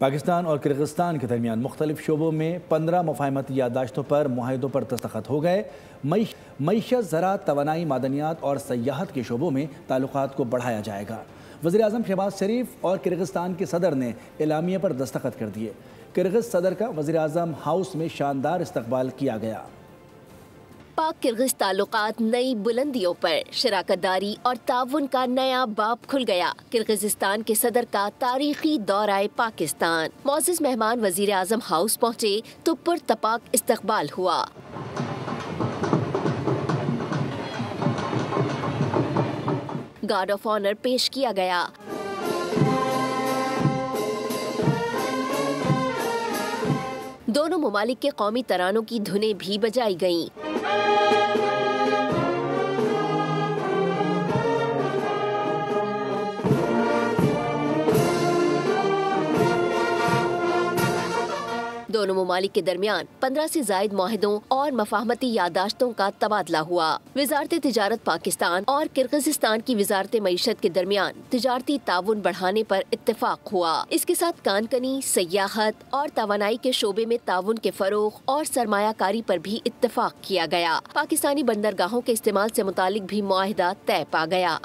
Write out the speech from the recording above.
पाकिस्तान और किर्गिस्तान के दरमियान मुख्तलिफ शोबों में 15 मुफाहमती याददाश्तों पर मुआहिदों पर दस्तखत हो गए। मईशत, ज़राअत, तवानाई, मादनियात और सयाहत के शोबों में ताल्लुकात को बढ़ाया जाएगा। वज़ीर-ए-आज़म शहबाज शरीफ और किर्गिस्तान के सदर ने एलामिया पर दस्तखत कर दिए। किर्गिज़ सदर का वज़ीर-ए-आज़म हाउस में शानदार इस्तकबाल किया गया। पाक किर्गिज़ ताल्लुकात नई बुलंदियों पर, शराकतदारी और ताउन का नया बाब खुल गया। किर्गिज़स्तान के सदर का तारीखी दौरा पाकिस्तान। मौजूद मेहमान वज़ीर आज़म हाउस पहुँचे तो पुरतपाक इस्तकबाल हुआ। गार्ड ऑफ ऑनर पेश किया गया। दोनों ममालिक के कौमी तरानों की धुनें भी बजाई गईं। दोनों ममालिक के दरमियान 15 से जायद मुआहिदों और मफाहमती यादाश्तों का तबादला हुआ। वजारत तिजारत पाकिस्तान और किर्गिज़स्तान की वजारत मईशत के दरमियान तिजारती ताउन बढ़ाने पर इत्तेफाक हुआ। इसके साथ कानकनी, सयाहत और तवानाई के शोबे में ताउन के फरोग और सरमायाकारी पर भी इत्तेफाक किया गया। पाकिस्तानी बंदरगाहों के इस्तेमाल से मुतालिक भी मुआहिदा तय पा गया।